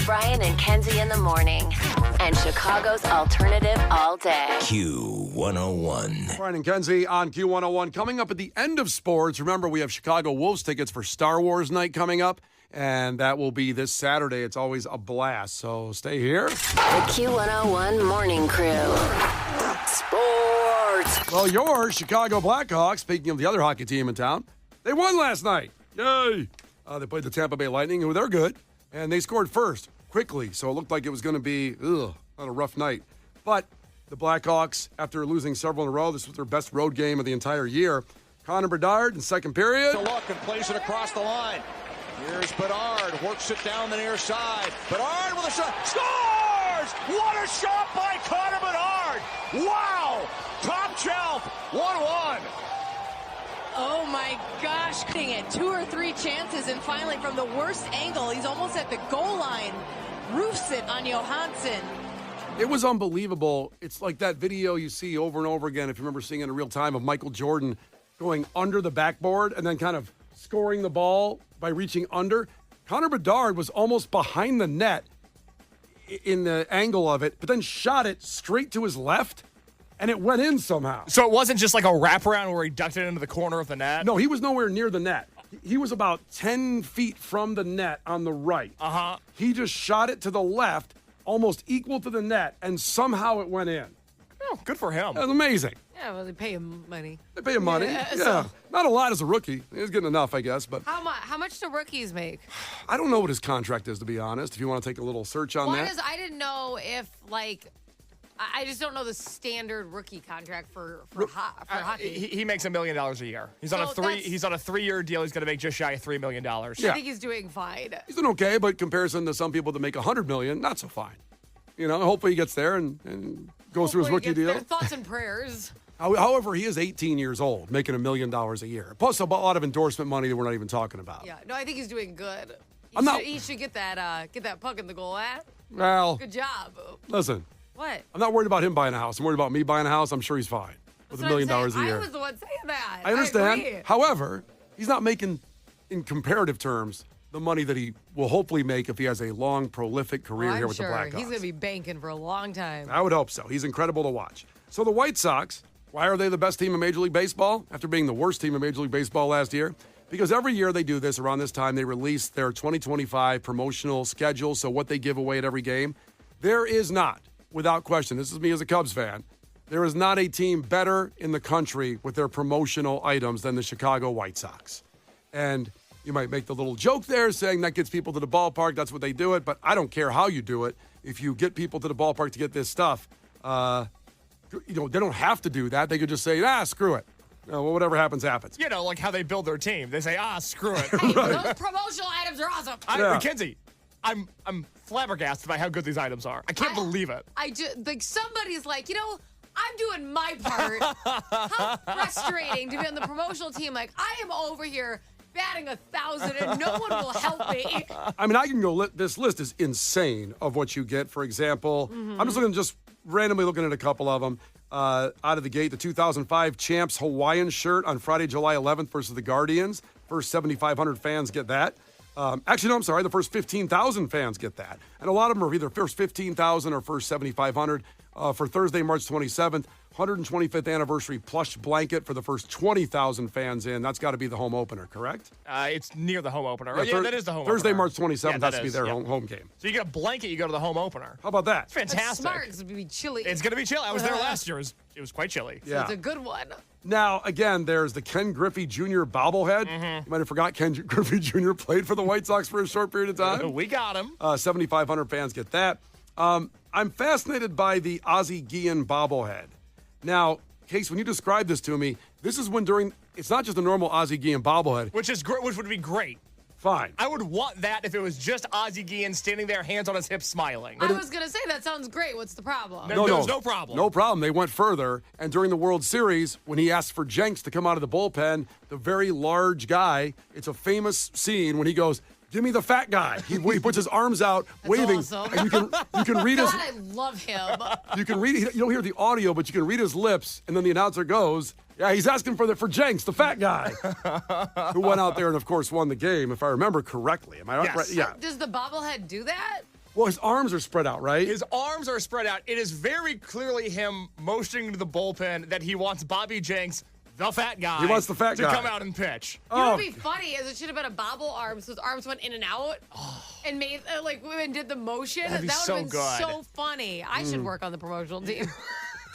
Brian and Kenzie in the morning. And Chicago's alternative all day. Q101. Brian and Kenzie on Q101. Coming up at the end of sports, remember we have Chicago Wolves tickets for Star Wars night coming up, and that will be this Saturday. It's always a blast, so stay here. The Q101 Morning Crew. Sports. Well, your Chicago Blackhawks, speaking of the other hockey team in town, they won last night. Yay! They played the Tampa Bay Lightning, who they're good, and they scored first quickly, so it looked like it was going to be not a rough night. But the Blackhawks, after losing several in a row, this was their best road game of the entire year. Connor Bedard in second period. To look and plays it across the line. Here's Bedard, works it down the near side. Bedard with a shot, scores! What a shot by Connor Bedard! Wow! Top shelf, 1-1. Oh my gosh, getting it 2 or 3 chances, and finally from the worst angle, he's almost at the goal line, roofs it on Johansson. It was unbelievable. It's like that video you see over and over again, if you remember seeing it in real time, of Michael Jordan going under the backboard and then kind of scoring the ball by reaching under. Connor Bedard was almost behind the net in the angle of it, but then shot it straight to his left, and it went in somehow. So it wasn't just like a wraparound where he ducked it into the corner of the net? No, he was nowhere near the net. He was about 10 feet from the net on the right. Uh-huh. He just shot it to the left, almost equal to the net, and somehow it went in. Oh, good for him. That was amazing. Yeah, well, they pay him money. They pay him money. Yeah, Yeah. so- Not a lot as a rookie. He's getting enough, I guess. But How much do rookies make? I don't know what his contract is, to be honest, if you want to take a little search on that. I didn't know if, I just don't know the standard rookie contract for hockey. He makes $1 million a year. He's on So He's on a 3-year deal. He's going to make just shy of $3 million. Yeah. I think he's doing fine. He's doing okay, but in comparison to some people that make $100 million, not so fine. You know, hopefully he gets there and goes through his rookie deal. Their thoughts and prayers. However, he is 18 years old, making $1 million a year. Plus a lot of endorsement money that we're not even talking about. Yeah, no, I think he's doing good. He should get that puck in the goal. Well, Good job. listen, What? I'm not worried about him buying a house. I'm worried about me buying a house. I'm sure he's fine with $1 million a year. I was the one saying that. I understand. agree. However, he's not making, in comparative terms, the money that he will hopefully make if he has a long, prolific career I'm here with sure the Blackhawks. he's going to be banking for a long time. I would hope so. He's incredible to watch. So the White Sox, why are they the best team in Major League Baseball after being the worst team in Major League Baseball last year? Because every year they do this around this time, they release their 2025 promotional schedule, so what they give away at every game. There is not, without question, this is me as a Cubs fan, there is not a team better in the country with their promotional items than the Chicago White Sox. And you might make the little joke there saying that gets people to the ballpark, that's what they do it, but I don't care how you do it. If you get people to the ballpark to get this stuff, they don't have to do that. They could just say, screw it. Whatever happens, happens. You know, like how they build their team. They say, screw it. Hey, those promotional items are awesome. Mackenzie, I'm flabbergasted by how good these items are. I can't believe it. I just somebody's like, I'm doing my part. How frustrating to be on the promotional team. Like, I am over here batting 1,000 and no one will help me. I mean, I can go. This list is insane of what you get. For example, I'm just randomly looking at a couple of them. Out of the gate, the 2005 Champs Hawaiian shirt on Friday, July 11th versus the Guardians. First 7,500 fans get that. The first 15,000 fans get that. And a lot of them are either first 15,000 or first 7,500. For Thursday, March 27th, 125th anniversary plush blanket for the first 20,000 fans in. That's got to be the home opener, correct? It's near the home opener. Yeah, that is the home Thursday, opener. March 27th, that has to be their home game. So you get a blanket, you go to the home opener. How about that? It's fantastic. That's smart, 'cause it'd be chilly. It's going to be chilly. I was there last year. It was quite chilly. So it's a good one. Now, again, there's the Ken Griffey Jr. bobblehead. You might have forgot Ken Griffey Jr. played for the White Sox for a short period of time. We got him. 7,500 fans get that. I'm fascinated by the Ozzie Guillen bobblehead. Now, Case, when you describe this to me, this is when it's not just a normal Ozzie Guillen bobblehead. Which would be great. Fine. I would want that if it was just Ozzie Guillen standing there, hands on his hips, smiling. I was going to say, that sounds great. What's the problem? There's no problem. No problem. They went further. And during the World Series, when he asked for Jenks to come out of the bullpen, the very large guy, it's a famous scene when he goes, "Give me the fat guy." He puts his arms out, waving, awesome. and you can read his. God, I love him. You can read. You don't hear the audio, but you can read his lips, and then the announcer goes, "Yeah, he's asking for Jenks, the fat guy," who went out there and, of course, won the game, if I remember correctly. Am I right? Yes. Right? Yeah. Does the bobblehead do that? Well, his arms are spread out, right? His arms are spread out. It is very clearly him motioning to the bullpen that he wants Bobby Jenks, the fat guy, He wants the fat to guy. come out and pitch. You know what would be funny is it should have been a bobble arm, so his arms went in and out and made, women did the motion. That'd be that would have so been good. so funny. I should work on the promotional team.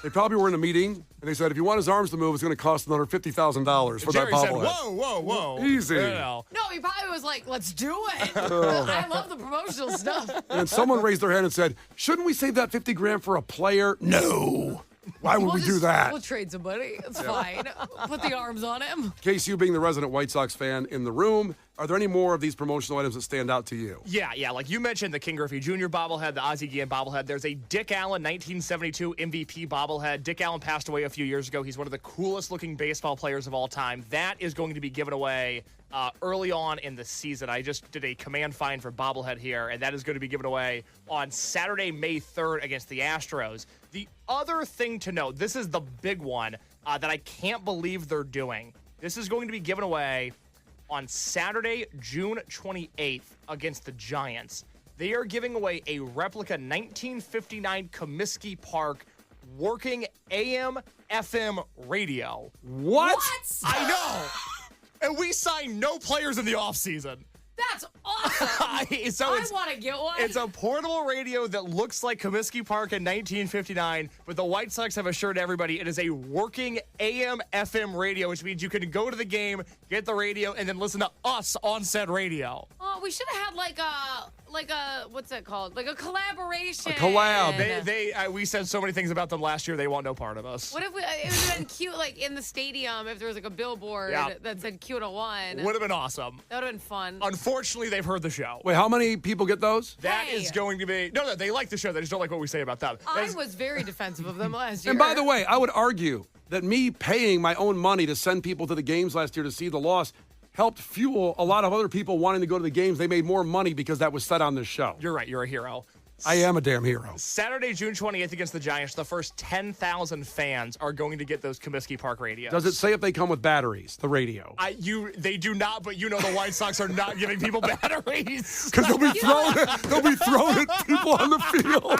They probably were in a meeting, and they said if you want his arms to move, it's going to cost another $50,000 for Jerry that said, bobblehead. whoa. Easy. You know. No, he probably was like, let's do it. I love the promotional stuff. And someone raised their hand and said, shouldn't we save that $50,000 for a player? No. Why would we do that? We'll trade somebody. It's fine. Put the arms on him. Case, you being the resident White Sox fan in the room, are there any more of these promotional items that stand out to you? Yeah. Like you mentioned, the King Griffey Jr. bobblehead, the Ozzie Guillen bobblehead. There's a Dick Allen 1972 MVP bobblehead. Dick Allen passed away a few years ago. He's one of the coolest looking baseball players of all time. That is going to be given away early on in the season. I just did a command find for bobblehead here, and that is going to be given away on Saturday, May 3rd against the Astros. The other thing to note, this is the big one that I can't believe they're doing. This is going to be given away on Saturday, June 28th against the Giants. They are giving away a replica 1959 Comiskey Park working AM FM radio. What? I know. And we signed no players in the offseason. That's awesome. So I want to get one. It's a portable radio that looks like Comiskey Park in 1959, but the White Sox have assured everybody it is a working AM FM radio, which means you can go to the game, get the radio, and then listen to us on said radio. Oh, we should have had like a what's that called? Like a collaboration. A collab. We said so many things about them last year, they want no part of us. What if it would have been cute, like in the stadium, if there was like a billboard that said Q101? Would have been awesome. That would have been fun. Unfortunately, they've heard the show. Wait, how many people get those? That Hey. is going to be... No, they like the show. They just don't like what we say about them. I was very defensive of them last year. And by the way, I would argue that me paying my own money to send people to the games last year to see the loss helped fuel a lot of other people wanting to go to the games. They made more money because that was said on this show. You're right. You're a hero. I am a damn hero. Saturday, June 28th against the Giants, the first 10,000 fans are going to get those Comiskey Park radios. Does it say if they come with batteries, the radio? They do not, but you know the White Sox are not giving people batteries. Because they'll be throwing at people on the field.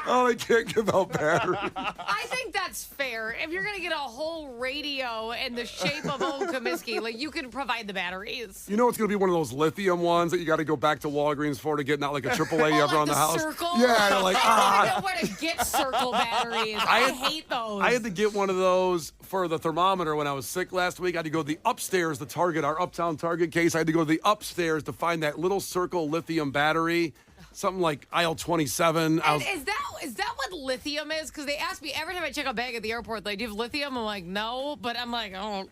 Oh, they can't give out batteries. I think that's fair. If you're gonna get a whole radio in the shape of old Comiskey, like you can provide the batteries. You know it's going to be one of those lithium ones that you got to go back to Walgreens for to get not like a AAA Oh, ever on the house. Circle? Yeah, you're like, I don't know where to get circle batteries. I hate those. I had to get one of those for the thermometer when I was sick last week. I had to go to the upstairs, the Target, our Uptown Target case. I had to go to the upstairs to find that little circle lithium battery. Something like aisle 27. And is that what lithium is? Because they ask me every time I check a bag at the airport, like, do you have lithium? I'm like, no, but I'm like, I don't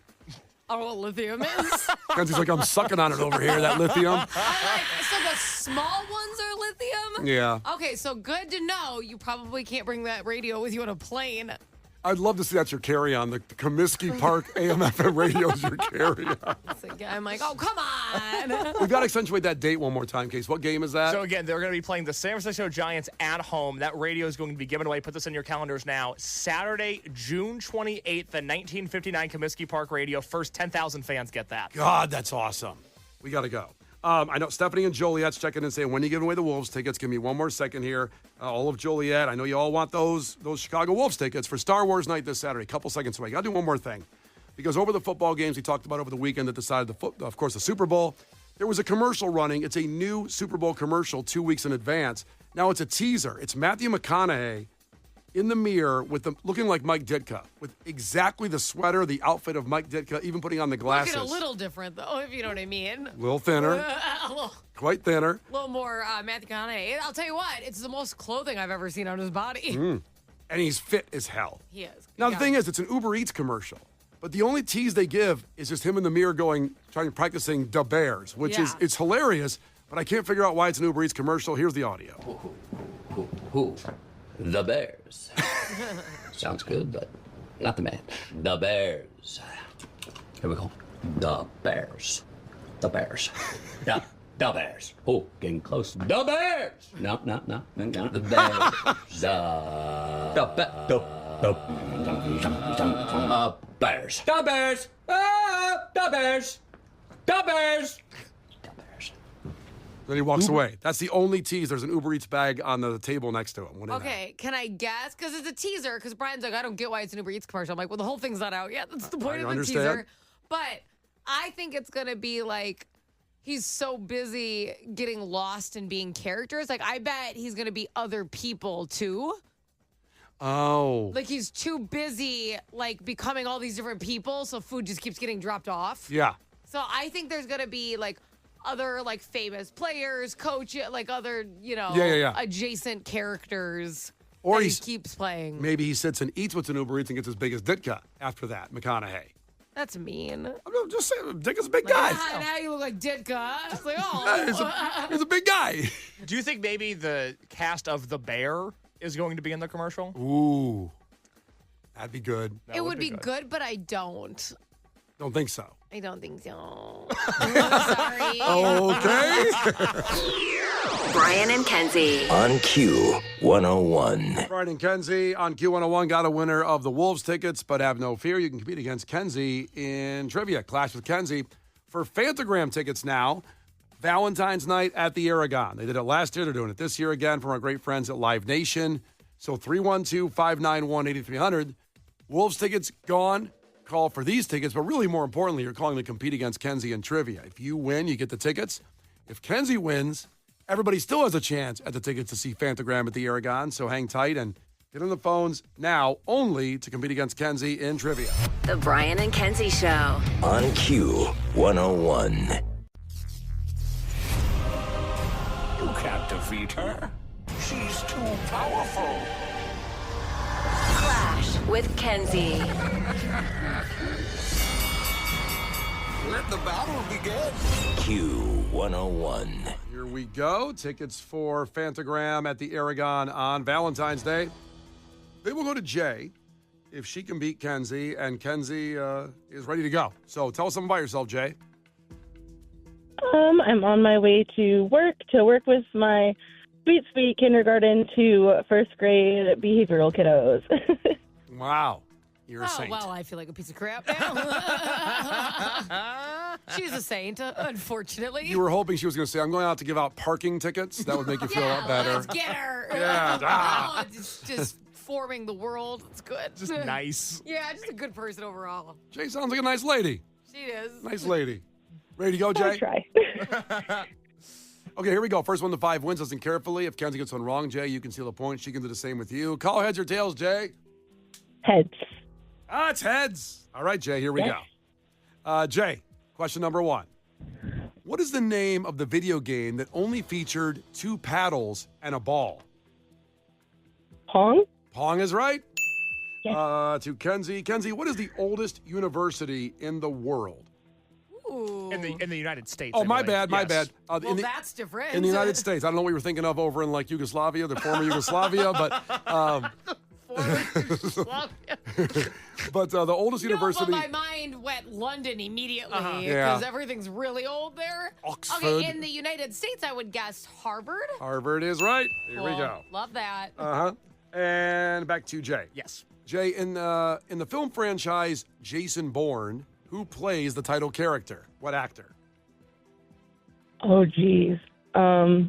know what lithium is. Kenzie's like, I'm sucking on it over here, that lithium. I'm like, so the small ones are lithium? Yeah. Okay, so good to know. You probably can't bring that radio with you on a plane. I'd love to see that's your carry-on. The Comiskey Park AM/FM radio is your carry-on. I'm like, oh, come on. We've got to accentuate that date one more time, Case. What game is that? So again, they're going to be playing the San Francisco Giants at home. That radio is going to be given away. Put this in your calendars now. Saturday, June 28th, the 1959 Comiskey Park radio. First 10,000 fans get that. God, that's awesome. We got to go. I know Stephanie and Joliet's checking in and saying, when are you giving away the Wolves tickets? Give me one more second here. All of Joliet, I know you all want those Chicago Wolves tickets for Star Wars night this Saturday. Couple seconds away. Got to do one more thing. Because over the football games we talked about over the weekend that decided, of course, the Super Bowl, there was a commercial running. It's a new Super Bowl commercial 2 weeks in advance. Now it's a teaser. It's Matthew McConaughey in the mirror looking like Mike Ditka, with exactly the sweater, the outfit of Mike Ditka, even putting on the glasses. Looking a little different, though, if you know what I mean. A little thinner. Quite thinner. A little more Matthew McConaughey. I'll tell you what, it's the most clothing I've ever seen on his body. And he's fit as hell. He is. Now, the thing is, it's an Uber Eats commercial. But the only tease they give is just him in the mirror practicing Da Bears, which is, it's hilarious, but I can't figure out why it's an Uber Eats commercial. Here's the audio. Who? The Bears. Sounds good, but not the man. The Bears. Here we go. The Bears. The Bears. Yeah, the Bears. Oh, getting close. The Bears. No. The Bears. The Bears. The Bears. Ah, the Bears. The Bears. The Bears. Then he walks away. That's the only tease. There's an Uber Eats bag on the table next to him. What do you know? Okay, can I guess? Because it's a teaser. Because Brian's like, I don't get why it's an Uber Eats commercial. I'm like, well, the whole thing's not out yet. That's the point of the understand. teaser. But I think it's going to be like he's so busy getting lost in being characters. Like, I bet he's going to be other people too. Oh. Like, he's too busy, like, becoming all these different people. So food just keeps getting dropped off. Yeah. So I think there's going to be like other like famous players, coach, like other, adjacent characters Or that he he's- keeps playing. Maybe he sits and eats what's in Uber Eats and gets as big as Ditka after that, McConaughey. That's mean. I'm just saying, Ditka's a big guy. Ah, now you look like Ditka. It's like, oh. Yeah, he's a big guy. Do you think maybe the cast of The Bear is going to be in the commercial? Ooh. That'd be good. It would be good, but I don't. Don't think so. I don't think so. Sorry. Okay. Brian and Kenzie. On Q 101. Brian and Kenzie on Q101 got a winner of the Wolves tickets, but have no fear. You can compete against Kenzie in trivia. Clash with Kenzie for Fantagram tickets now. Valentine's night at the Aragon. They did it last year. They're doing it this year again from our great friends at Live Nation. So 312-591-8300. Wolves tickets gone. Call for these tickets, but really more importantly, you're calling to compete against Kenzie in trivia. If you win, you get the tickets. If Kenzie wins, everybody still has a chance at the tickets to see Fantagram at the Aragon. So hang tight and get on the phones now only to compete against Kenzie in trivia. The Brian and Kenzie Show. On Q 101. You can't defeat her. She's too powerful. Clash with Kenzie. Let the battle begin. Q 101. Here we go. Tickets for Fantagram at the Aragon on Valentine's Day. They will go to Jay if she can beat Kenzie, and Kenzie is ready to go. So tell us something about yourself, Jay. I'm on my way to work with my sweet kindergarten to first grade behavioral kiddos. Wow. You're a Oh, saint. well, I feel like a piece of crap now. She's a saint, unfortunately. You were hoping she was going to say, I'm going out to give out parking tickets. That would make you feel a lot better. Let's get her. Yeah. Oh, it's just forming the world. It's good. Just nice. Yeah, just a good person overall. Jay sounds like a nice lady. She is. Nice lady. Ready to go, I'll Jay? try. Okay, here we go. First 1 to 5 wins. Listen carefully. If Kenzie gets one wrong, Jay, you can steal a point. She can do the same with you. Call heads or tails, Jay. Heads. Ah, it's heads. All right, Jay, here we Yes. go. Jay, question number 1. What is the name of the video game that only featured 2 paddles and a ball? Pong? Pong is right. Yes. To Kenzie. Kenzie, what is the oldest university in the world? Ooh. In the United States. Oh, I my believe. bad, my Yes. bad. Well, that's different. In the United States. I don't know what you were thinking of over in like Yugoslavia, the former Yugoslavia, but the oldest university. No, but my mind went London immediately Yeah. because everything's really old there. Oxford. Okay, in the United States, I would guess Harvard. Harvard is right. Here we Cool. go. Love that. And back to Jay. Yes. Jay, in the film franchise Jason Bourne, who plays the title character? What actor? Oh, geez. I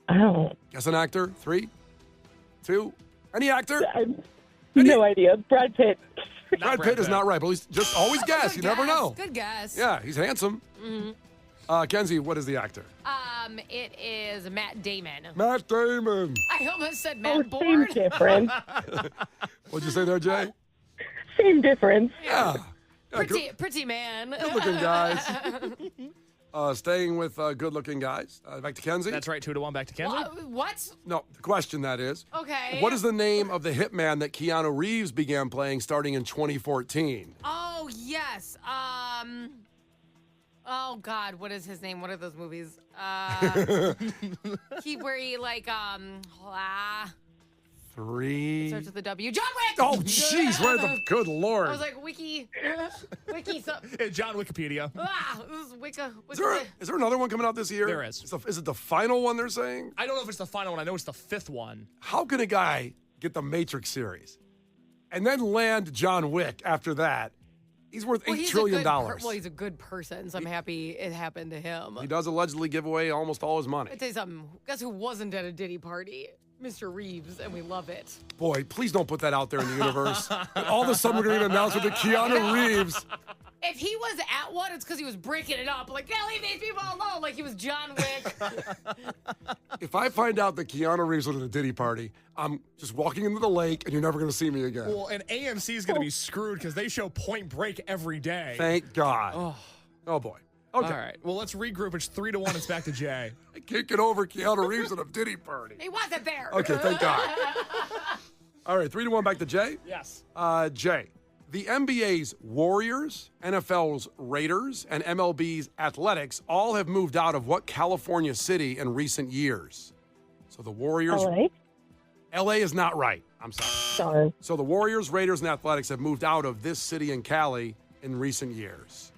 don't. Guess an actor. 3, 2, any actor? No idea. Brad Pitt. Brad Pitt is not right, but at least just always guess. You Good never guess. know. Good guess. Yeah, he's handsome. Kenzie, what is the actor? It is Matt Damon. Matt Damon. I almost said Oh, Matt same Bourne. difference. What'd you say there, Jay? Same difference. Yeah. Yeah, Pretty man. good-looking guys. Staying with good-looking guys. Back to Kenzie. That's right. 2-1 back to Kenzie. What? No, the question that is. Okay. What is the name of the hitman that Keanu Reeves began playing starting in 2014? Oh, yes. Oh, God. What is his name? What are those movies? Where he, like, 3. starts with a W. John Wick! Oh, jeez. Where the good Lord. I was like, Wiki something. John Wikipedia. This is Wicca. Is there another one coming out this year? There is. Is it the final one they're saying? I don't know if it's the final one. I know it's the 5th one. How can a guy get the Matrix series and then land John Wick after that He's worth $8 he's a trillion. well, he's a good person, so I'm happy it happened to him. He does allegedly give away almost all his money. I'll tell you something. Guess who wasn't at a Diddy party? Mr. Reeves, and we love it. Boy, please don't put that out there in the universe. All of a sudden, we're going to get an announcement that Keanu Reeves. If he was at one, it's because he was breaking it up. Like, yeah, leave these people alone. Like he was John Wick. If I find out that Keanu Reeves was at a Diddy party, I'm just walking into the lake, and you're never going to see me again. Well, and AMC is going to be screwed because they show Point Break every day. Thank God. Oh boy. Okay. All right. Well, let's regroup. It's 3-1. It's back to Jay. I can't get over Keanu Reeves at a Diddy party. He wasn't there. Okay, thank God. All right, 3-1 back to Jay. Yes. Jay, the NBA's Warriors, NFL's Raiders, and MLB's Athletics all have moved out of what California city in recent years? So the Warriors. LA is not right. I'm sorry. Darn. So the Warriors, Raiders, and Athletics have moved out of this city in Cali in recent years.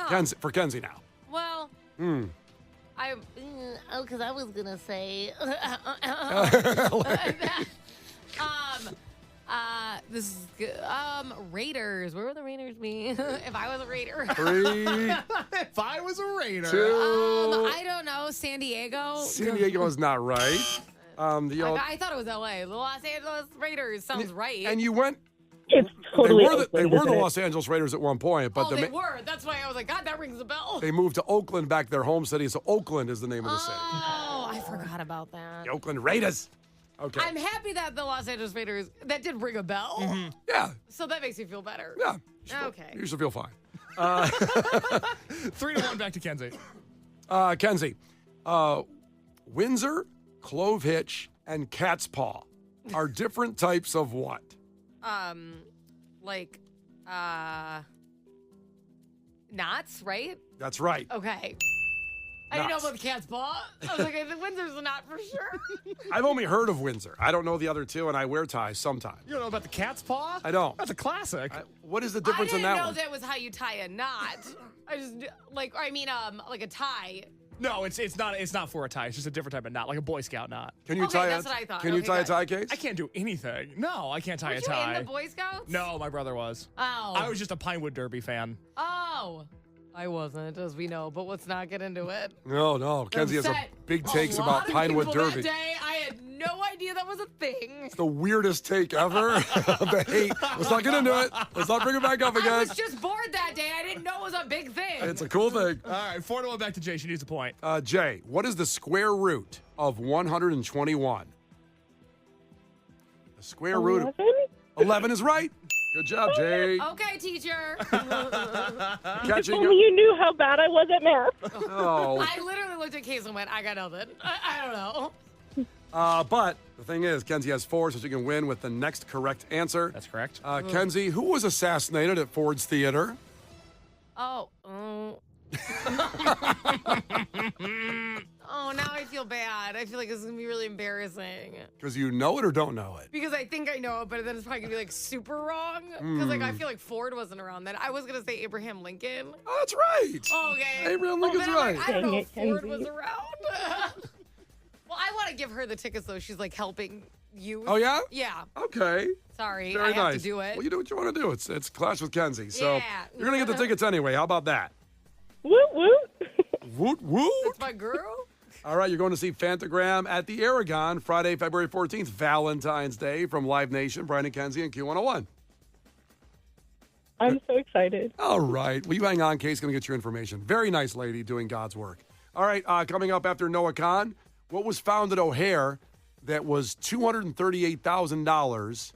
Kenzie, for Kenzie now. Well, because I was gonna say, this is good. Raiders. Where would the Raiders be if I was a Raider? 3, If I was a Raider. 2. I don't know. San Diego. San Diego is not right. I thought it was LA. The Los Angeles Raiders sounds right. And you went. It's totally They were the isn't it? Los Angeles Raiders at one point, but they were. That's why I was like, God, that rings a bell. they moved to Oakland, back their home city. So Oakland is the name of the city. Oh, I forgot about that. The Oakland Raiders. Okay. I'm happy that the Los Angeles Raiders, that did ring a bell. Yeah. So that makes me feel better. Yeah. Okay. You should feel fine. 3-1 back to Kenzie. Kenzie, Windsor, Clove Hitch, and Cat's Paw are different types of what? Knots, right? That's right. Okay. I didn't know about the cat's paw. I was like, the Windsor's a knot for sure. I've only heard of Windsor. I don't know the other two, and I wear ties sometimes. You don't know about the cat's paw? I don't. That's a classic. What is the difference in that I didn't one? know that was how you tie a knot. I just like a tie. No, it's not for a tie. It's just a different type of knot, like a Boy Scout knot. Can you Okay, tie that's what I thought. Can you Okay, tie a good. tie case? I can't do anything. No, I can't tie Were a you tie. in the Boy Scouts? No, my brother was. Oh. I was just a Pinewood Derby fan. Oh. I wasn't, as we know, but let's not get into it. No. Kenzie has big takes about Pinewood people Derby. That day, I had no idea that was a thing. It's the weirdest take ever. The hate. Let's not get into it. Let's not bring it back up again. I was just bored that day. I didn't know it was a big thing. It's a cool thing. All right, 4-1 back to Jay. She needs a point. Jay, what is the square root of 121? The square root of 11 is right. Good job, Jay. Okay, teacher. Catching Only you knew how bad I was at math. Oh. I literally looked at Case and went, I got nothing. I don't know. But the thing is, Kenzie has 4, so she can win with the next correct answer. That's correct. Kenzie, who was assassinated at Ford's Theater? Oh. Oh, now I feel bad. I feel like this is going to be really embarrassing. Because you know it or don't know it? Because I think I know it, but then it's probably going to be like super wrong. Because I feel like Ford wasn't around then. I was going to say Abraham Lincoln. Oh, that's right. Okay. Abraham Lincoln's but I'm right. like, I don't know Dang if it, Ford Kenzie. was around. Well, I want to give her the tickets, though. She's like helping you. Oh, yeah? Yeah. Okay. Sorry. Very I have nice. to do it. Well, you do what you want to do. It's Clash with Kenzie. So Yeah. you're going to get the tickets anyway. How about that? Woot woot. Woot woot. That's my girl. All right, you're going to see Fantagram at the Aragon Friday, February 14th, Valentine's Day from Live Nation, Brian and Kenzie, and Q101. I'm so excited. All right. Will you hang on, Kate's going to get your information. Very nice lady doing God's work. All right, coming up after Noah Khan, what was found at O'Hare that was $238,000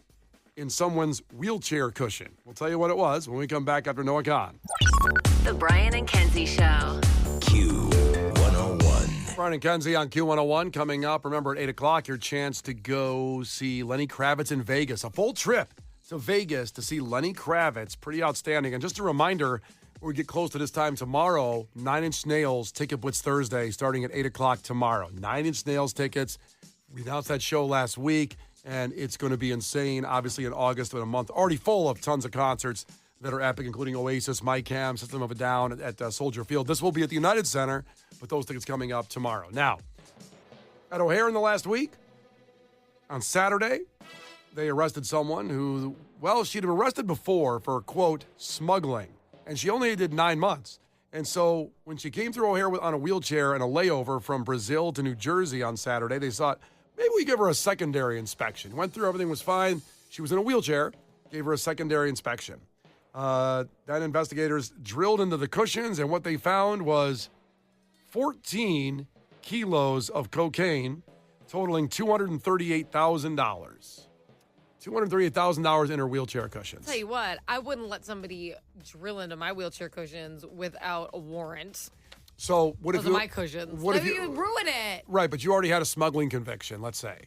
in someone's wheelchair cushion? We'll tell you what it was when we come back after Noah Khan. The Brian and Kenzie Show. Q101. Brian and Kenzie on Q101 coming up. Remember, at 8 o'clock, your chance to go see Lenny Kravitz in Vegas. A full trip to Vegas to see Lenny Kravitz. Pretty outstanding. And just a reminder, when we get close to this time tomorrow, 9 Inch Nails Ticket Blitz Thursday starting at 8 o'clock tomorrow. 9 Inch Nails tickets. We announced that show last week, and it's going to be insane. Obviously, in August of a month, already full of tons of concerts that are epic, including Oasis, My Cam, System of a Down at Soldier Field. This will be at the United Center, but those tickets coming up tomorrow. Now, at O'Hare in the last week, on Saturday, they arrested someone who, well, she'd been arrested before for, quote, smuggling. And she only did 9 months. And so when she came through O'Hare on a wheelchair and a layover from Brazil to New Jersey on Saturday, they thought, maybe we give her a secondary inspection. Went through, everything was fine. She was in a wheelchair, gave her a secondary inspection. Then investigators drilled into the cushions, and what they found was 14 kilos of cocaine, totaling $238,000. $238,000 in her wheelchair cushions. Tell you what, I wouldn't let somebody drill into my wheelchair cushions without a warrant. So what Those if are you, my cushions? What if Maybe you you ruin it? Right, but you already had a smuggling conviction, let's say.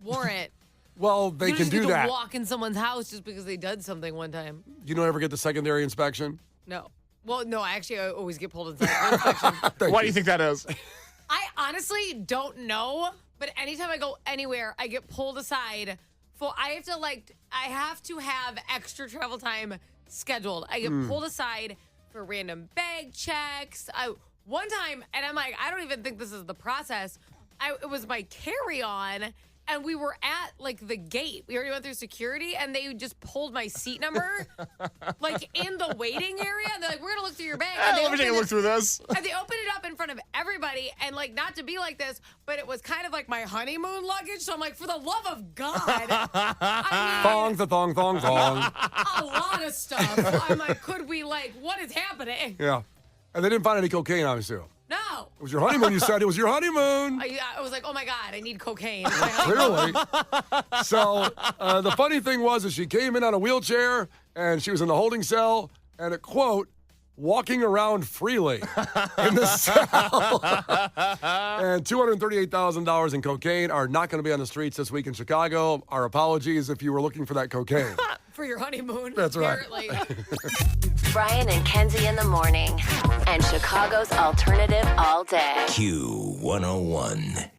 Warrant. Well, they you can just do get that. to walk in someone's house just because they did something one time. You don't ever get the secondary inspection? No. Well, no, I always get pulled inside for inspection. Why do you think that is? I honestly don't know, but anytime I go anywhere, I get pulled aside. I have to have extra travel time scheduled. I get pulled aside for random bag checks. One time, and I'm like, I don't even think this is the process. It was my carry-on, and we were at the gate. We already went through security, and they just pulled my seat number, in the waiting area. And they're like, we're gonna look through your bag. And Let me take a look through this. And they opened it up in front of everybody, and not to be like this, but it was kind of like my honeymoon luggage. So I'm like, for the love of God, Thong, thong, thong, thong. a lot of stuff. I'm like, could we what is happening? Yeah. And they didn't find any cocaine, obviously. No. It was your honeymoon, you said. It was your honeymoon. I was like, oh my God, I need cocaine. Clearly. So the funny thing was that she came in on a wheelchair, and she was in the holding cell, and a quote, walking around freely in the cell. And $238,000 in cocaine are not going to be on the streets this week in Chicago. Our apologies if you were looking for that cocaine. For your honeymoon. That's right. Apparently. Brian and Kenzie in the morning. And Chicago's alternative all day. Q101.